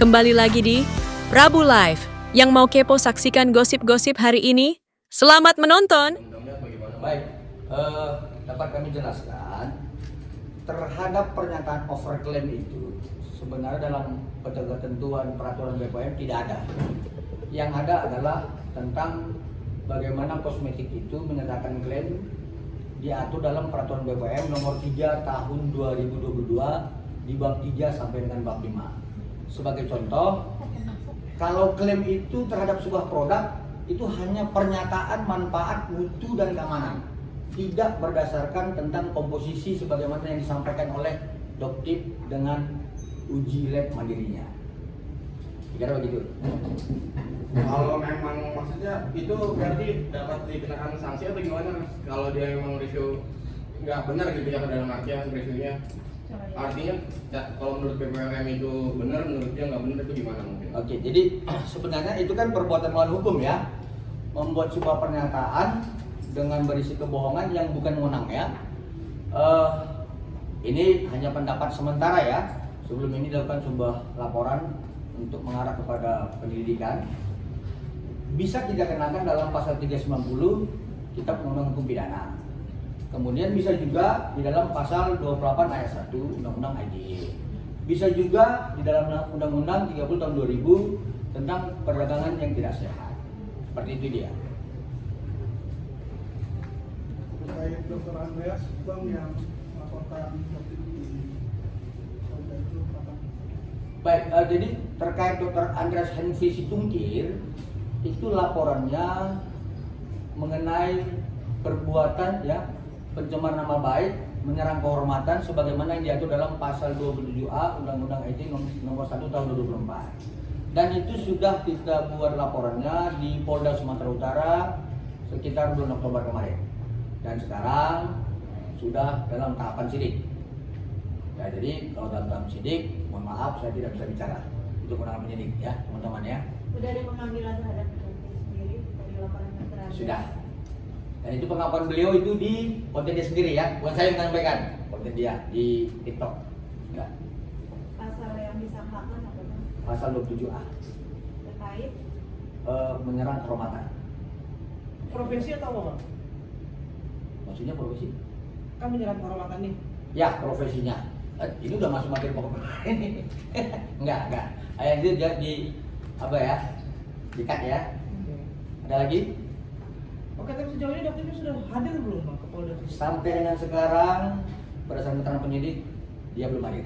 Kembali lagi di Rabu Live. Yang mau kepo saksikan gosip-gosip hari ini, selamat menonton. Baik, dapat kami jelaskan terhadap pernyataan overclaim itu sebenarnya dalam ketentuan peraturan BPOM tidak ada. Yang ada adalah tentang bagaimana kosmetik itu menyatakan klaim diatur dalam peraturan BPOM nomor 3 tahun 2022 di bab 3 sampai dengan bab 5. Sebagai contoh, kalau klaim itu terhadap sebuah produk itu hanya pernyataan manfaat, mutu dan keamanan, tidak berdasarkan tentang komposisi sebagaimana yang disampaikan oleh Doktif dengan uji lab mandirinya. Kira begitu. Kalau memang maksudnya itu berarti dapat dikenakan sanksi atau gimana? Kalau dia memang review nggak benar gitu ya dalam artian reviewnya. Artinya kalau menurut BPOM itu benar, menurut dia nggak benar itu gimana mungkin? Oke, jadi sebenarnya itu kan perbuatan melawan hukum ya, membuat sebuah pernyataan dengan berisi kebohongan yang bukan wewenang ya. Ini hanya pendapat sementara ya. Sebelum ini dilakukan sebuah laporan untuk mengarah kepada penyelidikan. Bisa tidak kenakan dalam pasal 390 Kitab Undang-Undang Hukum Pidana. Kemudian bisa juga di dalam pasal 28 ayat 1 Undang-Undang ITE. Bisa juga di dalam Undang-Undang 30 tahun 2000 tentang perdagangan yang tidak sehat. Seperti itu dia. Terkait Dr. Andreas, Bang, yang melaporkan waktu itu apa? Baik, jadi terkait Dr. Andreas Henry Situngkir, itu laporannya mengenai perbuatan ya pencemaran nama baik, menyerang kehormatan sebagaimana yang diatur dalam pasal 27A Undang-Undang ITE nomor 1 tahun 2024. Dan itu sudah kita buat laporannya di Polda Sumatera Utara sekitar bulan Oktober kemarin. Dan sekarang sudah dalam tahapan sidik. Ya, jadi kalau dalam tahapan sidik, mohon maaf saya tidak bisa bicara untuk kewenangan penyidik ya teman-teman ya. Sudah ada pemanggilan terhadap Dokter sendiri dari laporan yang terakhir? Sudah. Dan itu pengakuan beliau itu di konten dia sendiri ya, bukan saya yang menyampaikan, konten dia di TikTok. Enggak. Pasal yang disangkakan apa Bang? Pasal 27A Terkait menyerang kehormatan. Profesi atau apa, Bang? Maksudnya profesi? Kan menyerang kehormatan nih. Ya, profesinya. Ini udah masuk materi pokok ini. enggak. Itu dia di apa ya? Dikat ya. Ada lagi? Oke, tapi sejauh ini dokternya sudah hadir belum, Bang, ke Polda? Sampai dengan sekarang berdasarkan keterangan penyidik dia belum hadir.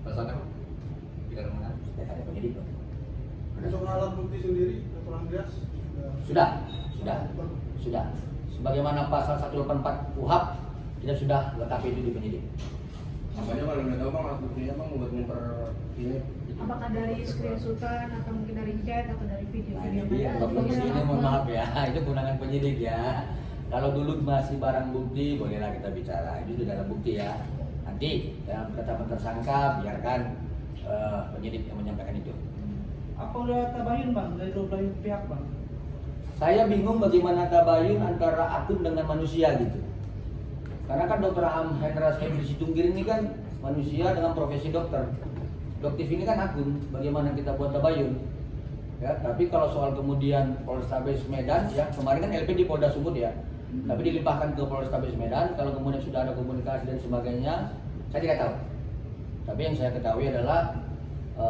Pasalnya tidak ada mana? Ya, ada penyidik. Untuk alat bukti sendiri, Dr. Andreas Sudah. Sebagaimana pasal 184 KUHP kita sudah lengkapi itu di penyidik. Makanya kalau nggak tahu bang alat buktinya bang buat memper ini. apakah dari screenshotan atau mungkin dari chat atau dari Nah, video-video? ini kalau polisi ini mohon maaf ya, itu kewenangan penyidik ya. Kalau dulu masih barang bukti bolehlah kita bicara, itu sudah ada bukti ya. Nanti dalam penetapan tersangka biarkan penyidik yang menyampaikan itu. Apa udah tabayun, Bang, dari dua belah pihak, Bang? Saya bingung bagaimana tabayun antara akun dengan manusia gitu. Karena kan Dr. Hendras Henry Situngkir ini kan manusia dengan profesi dokter. Doktif ini kan akun, bagaimana kita buat tabayun. Ya, tapi kalau soal kemudian Polrestabes Medan ya, kemarin kan LP di Polda Sumut ya. Tapi dilimpahkan ke Polrestabes Medan, kalau kemudian sudah ada komunikasi dan sebagainya, saya tidak tahu. Tapi yang saya ketahui adalah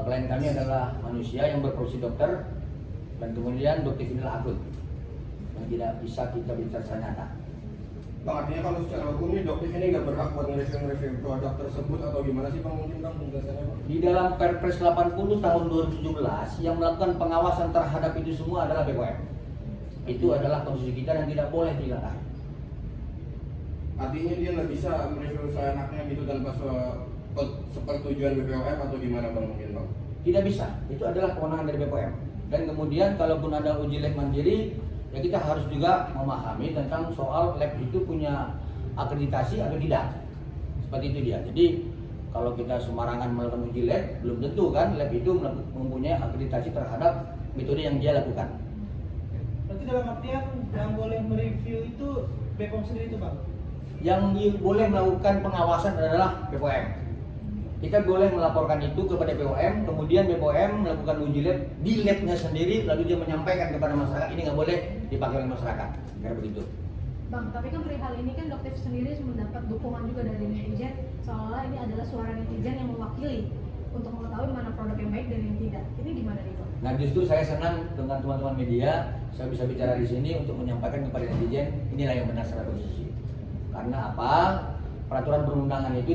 klien kami adalah manusia yang berprofesi dokter dan kemudian Doktif inilah akun yang tidak bisa kita bicara secara nyata. Bang artinya kalau secara hukum ini dokter ini nggak berhak buat nge-review produk tersebut atau gimana sih bang mungkin bang penjelasannya bang? Di dalam Perpres 80 tahun 2017 yang melakukan pengawasan terhadap itu semua adalah BPOM. Itu adalah konstitusi kita dan tidak boleh dilanggar. Artinya dia nggak bisa mereview seenaknya gitu tanpa sepersetujuan BPOM atau gimana bang mungkin bang? Tidak bisa. Itu adalah kewenangan dari BPOM. Dan kemudian kalaupun ada uji lab mandiri, ya kita harus juga memahami tentang soal lab itu punya akreditasi atau tidak. Seperti itu dia. Jadi kalau kita sembarangan melakukan uji lab, belum tentu kan lab itu mempunyai akreditasi terhadap metode yang dia lakukan. Berarti dalam artian yang boleh mereview itu BPOM sendiri itu, Bang? Yang boleh melakukan pengawasan adalah BPOM. kita boleh melaporkan itu kepada BPOM, kemudian BPOM melakukan uji lab di labnya sendiri, lalu dia menyampaikan kepada masyarakat ini nggak boleh dipakai oleh masyarakat, karena begitu. Bang, tapi kan perihal ini kan dokter sendiri mendapat dukungan juga dari netizen, seolah ini adalah suara netizen yang mewakili untuk mengetahui mana produk yang baik dan yang tidak. Ini gimana nih Bang? Nah justru saya senang dengan teman-teman media, saya bisa bicara di sini untuk menyampaikan kepada netizen inilah yang benar secara konstitusi. Karena apa? Peraturan perundangan itu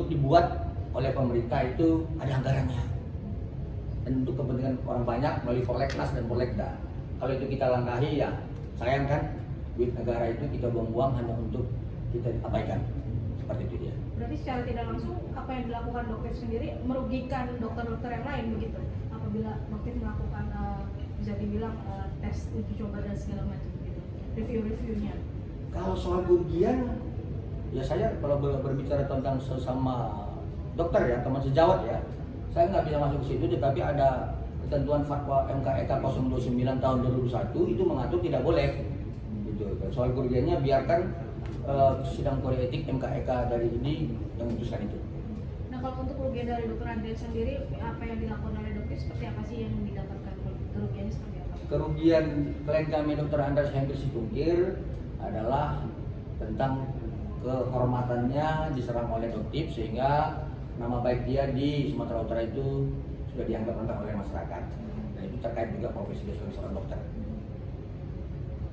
dibuat oleh pemerintah itu ada anggarannya, dan untuk kepentingan orang banyak melalui Prolegnas dan Prolegda. Kalau itu kita langkahi ya sayang kan, duit negara itu kita buang-buang hanya untuk kita abaikan, seperti itu dia. Berarti secara tidak langsung apa yang dilakukan dokter sendiri merugikan dokter-dokter yang lain begitu? Apabila dokter melakukan bisa dibilang tes uji coba dan segala macam gitu, review-reviewnya. Kalau soal kerugian, ya saya kalau berbicara tentang sesama dokter ya, teman sejawat ya, saya nggak bisa masuk ke situ, tetapi ada ketentuan fatwa MKEK 029 tahun 2001 itu mengatur tidak boleh. Gitu. Soal kerugiannya biarkan sidang kode etik MKEK dari ini yang memutuskan itu. Nah kalau untuk kerugian dari dokter Andreas sendiri, apa yang dilakukan oleh dokter seperti apa sih yang didapatkan, kerugiannya seperti apa? Kerugian klien kami Dr. Andreas Hendri Situngkir adalah tentang kehormatannya diserang oleh Doktip sehingga nama baik dia di Sumatera Utara itu sudah dianggap rendah oleh masyarakat, dan itu terkait juga profesi dia sebagai seorang dokter.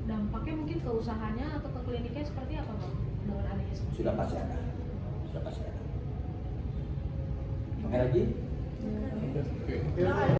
Dampaknya mungkin ke usahanya atau ke kliniknya seperti apa Bang dengan adanya seperti Sudah pasti ada, sudah pasti ada. Oke lagi? Oke.